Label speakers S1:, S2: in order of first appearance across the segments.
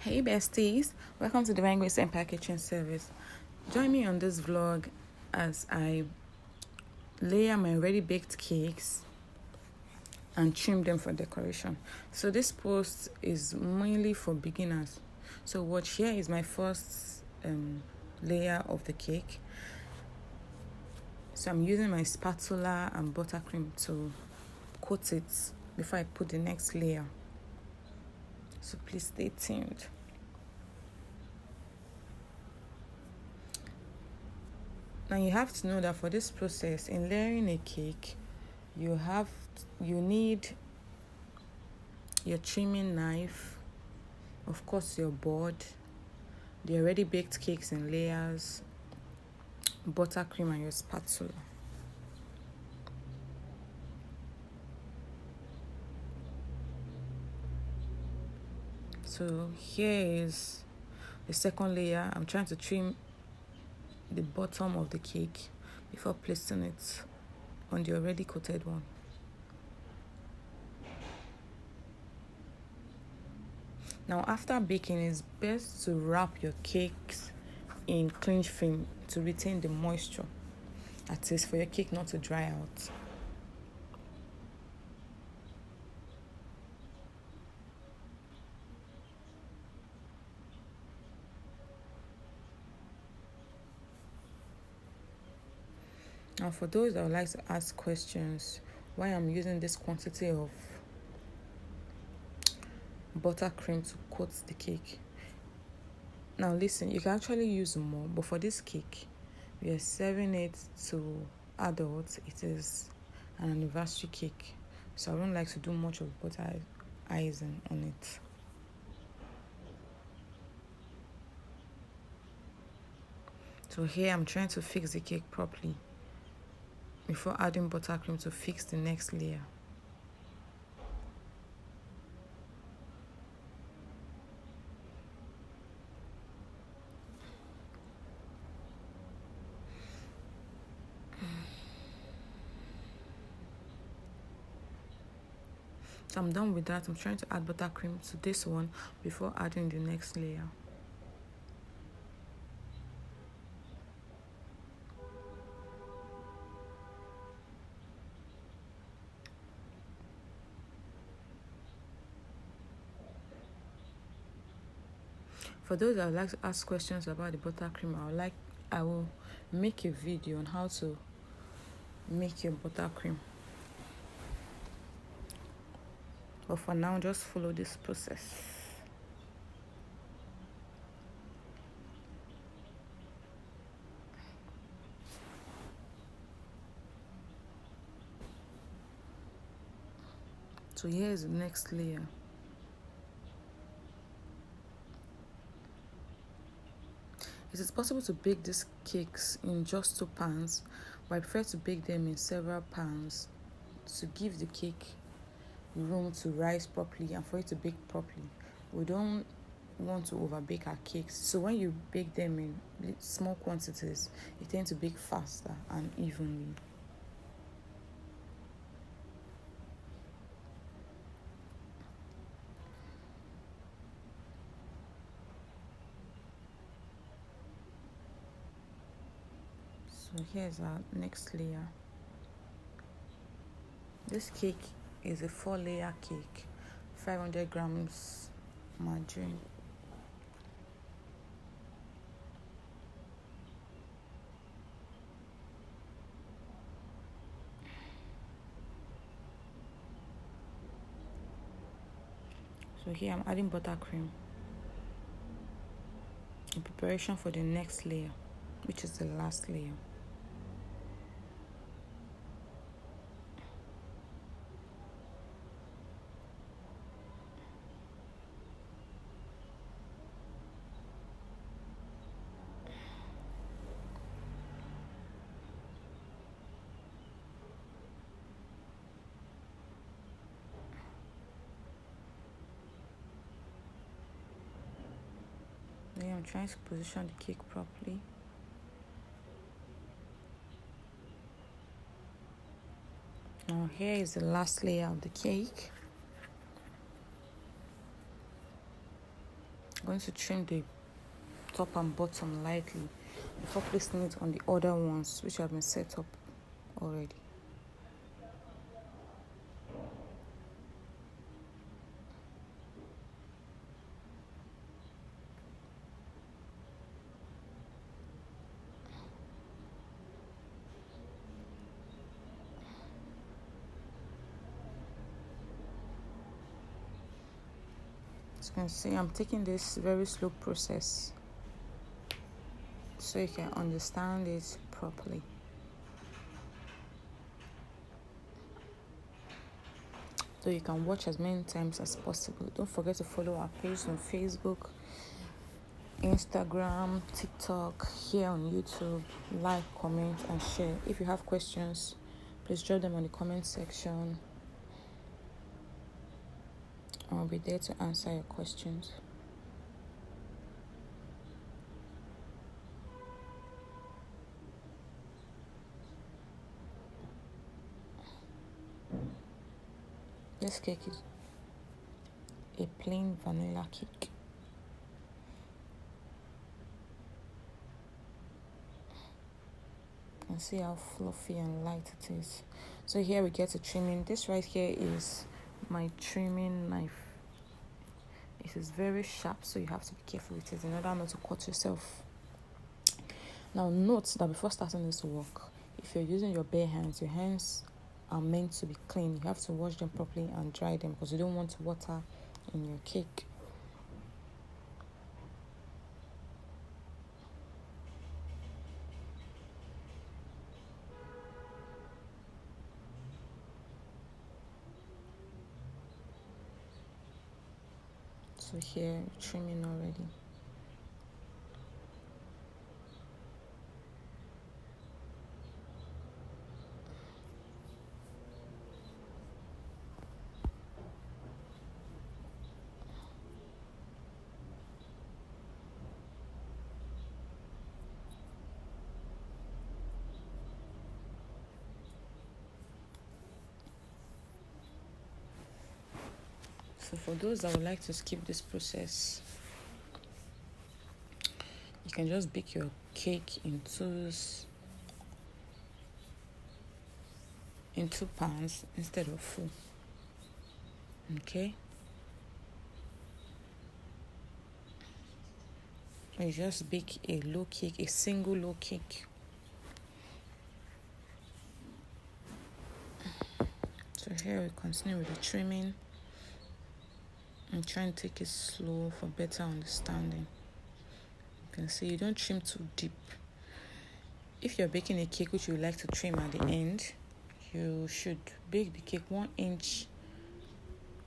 S1: Hey besties, welcome to Divine Grace and Packaging Service. Join me on this vlog as I layer my already baked cakes and trim them for decoration. So this post is mainly for beginners. So what here is my first layer of the cake. So I'm using my spatula and buttercream to coat it before I put the next layer. So please stay tuned. Now you have to know that for this process, in layering a cake, you need your trimming knife, of course your board, the already baked cakes in layers, buttercream, and your spatula. So here is the second layer. I'm trying to trim the bottom of the cake before placing it on the already coated one. Now after baking, it's best to wrap your cakes in cling film to retain the moisture, that is for your cake not to dry out. Now for those that would like to ask questions why I'm using this quantity of buttercream to coat the cake. Now listen, you can actually use more, but for this cake, we are serving it to adults. It is an anniversary cake, so I don't like to do much of butter icing on it. So here I'm trying to fix the cake properly before adding buttercream to fix the next layer. So I'm done with that. I'm trying to add buttercream to this one before adding the next layer. For those that would like to ask questions about the buttercream, I will make a video on how to make your buttercream. But for now, just follow this process. So here is the next layer. It is possible to bake these cakes in just 2 pans, but I prefer to bake them in several pans to give the cake room to rise properly and for it to bake properly. We don't want to overbake our cakes, so when you bake them in small quantities, it tends to bake faster and evenly. So here's our next layer. This cake is a 4-layer cake, 500 grams margarine. So here I'm adding buttercream in preparation for the next layer, which is the last layer. Then I'm trying to position the cake properly. Now here is the last layer of the cake. I'm going to trim the top and bottom lightly before placing it on the other ones which have been set up already. As you can see, I'm taking this very slow process so you can understand it properly. So you can watch as many times as possible. Don't forget to follow our page on Facebook, Instagram, TikTok, here on YouTube. Like, comment, and share. If you have questions, please drop them on the comment section. I'll be there to answer your questions. This cake is a plain vanilla cake. You can see how fluffy and light it is. So here we get to trimming. This right here is my trimming knife. It is very sharp, so you have to be careful with it in order not to cut yourself. Now note that before starting this work, if you're using your bare hands, your hands are meant to be clean. You have to wash them properly and dry them because you don't want water in your cake. So here, trimming already. So for those that would like to skip this process, you can just bake your cake in two pans instead of 4. Okay? You just bake a low cake, a single low cake. So here we continue with the trimming. I'm trying to take it slow for better understanding. You can see you don't trim too deep. If you're baking a cake which you would like to trim at the end, you should bake the cake 1 inch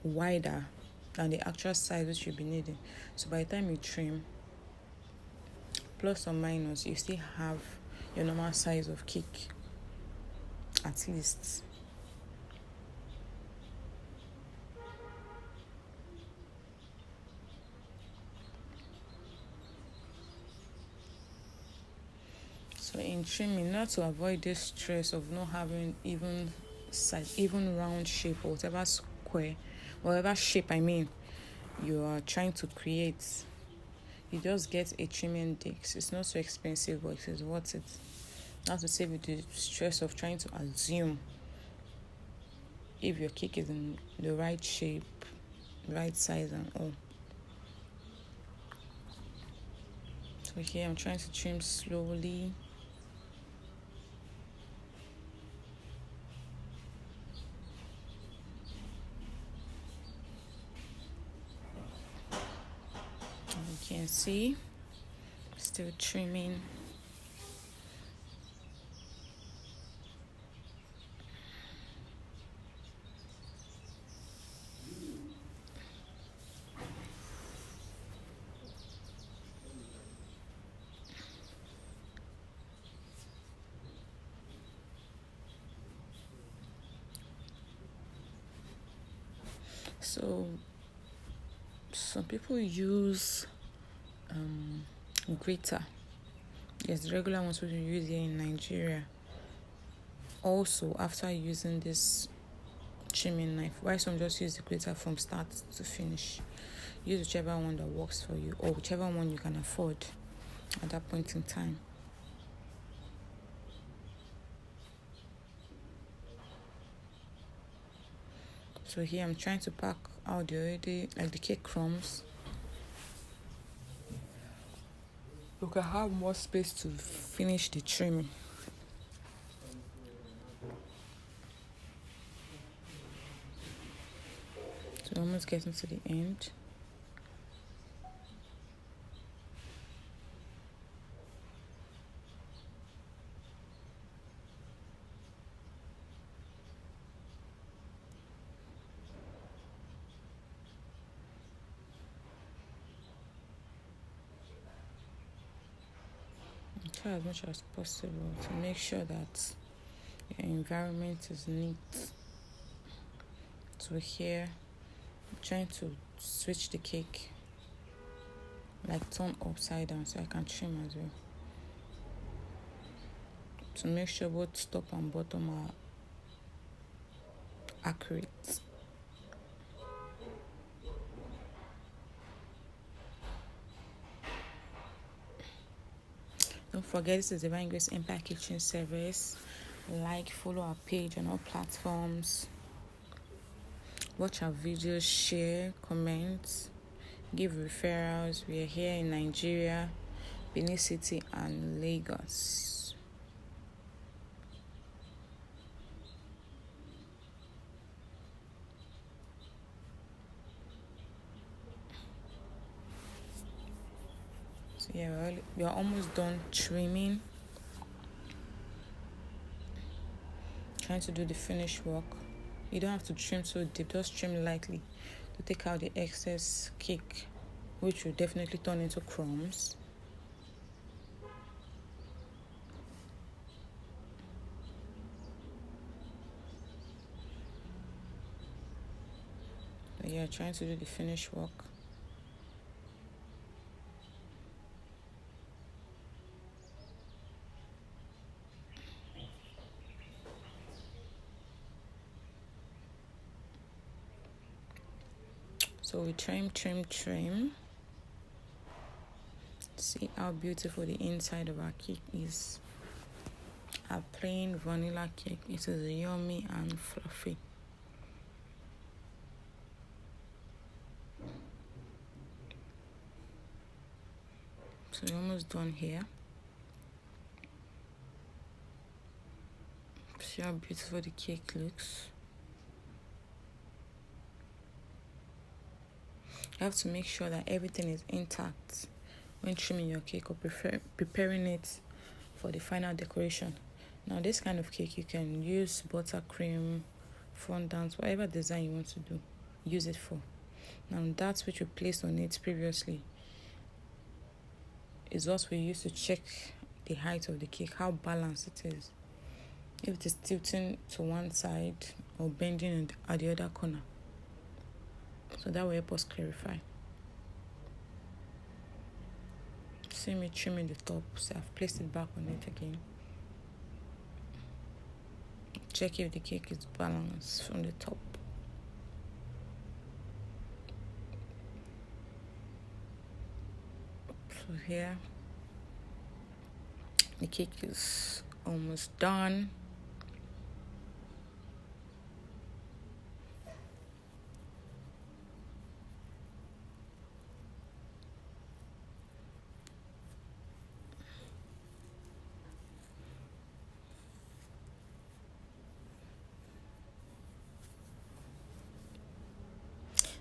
S1: wider than the actual size which you'll be needing. So by the time you trim, plus or minus, you still have your normal size of cake, at least. So in trimming, not to avoid this stress of not having even round shape or whatever square, whatever shape you are trying to create, you just get a trimming disc. It's not so expensive, but it is worth it. Not to save you the stress of trying to assume if your cake is in the right shape, right size and all. So here I'm trying to trim slowly. You can see, still trimming. So some people use grater. Yes, the regular ones we use here in Nigeria. Also, after using this trimming knife, why some just use the grater from start to finish. Use whichever one that works for you, or whichever one you can afford at that point in time. So here I'm trying to pack out the cake crumbs. You can have more space to finish the trimming. So almost getting to the end. Try as much as possible to make sure that your environment is neat. So here, I'm trying to switch the cake, like turn upside down so I can trim as well. To make sure both top and bottom are accurate. Don't forget, this is Divine Grace Empire Kitchen Service. Like, follow our page on all platforms. Watch our videos, share, comment, give referrals. We are here in Nigeria, Benin City, and Lagos. So yeah, we are almost done trimming. Trying to do the finish work. You don't have to trim so deep, just trim lightly to take out the excess cake, which will definitely turn into crumbs. But yeah, trying to do the finish work. So we trim. See how beautiful the inside of our cake is. Our plain vanilla cake. It is yummy and fluffy. So we're almost done here. See how beautiful the cake looks. You have to make sure that everything is intact when trimming your cake or preparing it for the final decoration. Now, this kind of cake, you can use buttercream, fondant, whatever design you want to do, use it for. Now, that which we placed on it previously is what we use to check the height of the cake, how balanced it is. If it is tilting to one side or bending at the other corner. So that will help us clarify. See me trimming the top, so I've placed it back on it again. Check if the cake is balanced from the top. So here, the cake is almost done.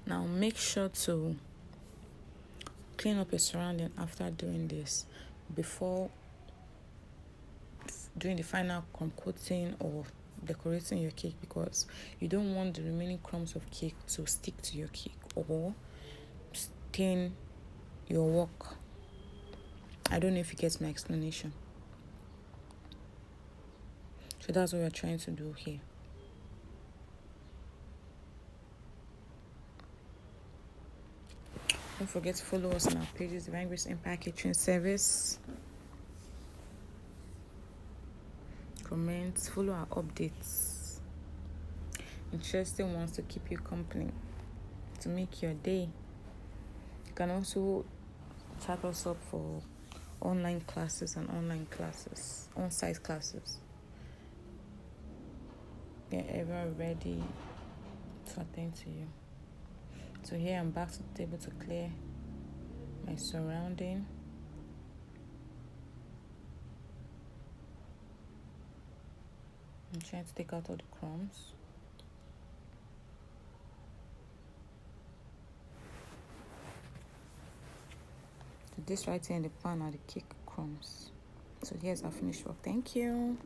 S1: Now make sure to clean up your surrounding after doing this, before doing the final crumb coating or decorating your cake, because you don't want the remaining crumbs of cake to stick to your cake or stain your work. I don't know if you get my explanation. So that's what we're trying to do here. Don't forget to follow us on our pages, Divine Grace Empire Kitchen Service. Comment, follow our updates. Interesting ones to keep you company, to make your day. You can also chat us up for online classes and on-site classes. Get everyone ready to attend to you. So here I'm back to the table to clear my surrounding. I'm trying to take out all the crumbs. So this right here in the pan are the cake crumbs. So here's our finished work. Thank you.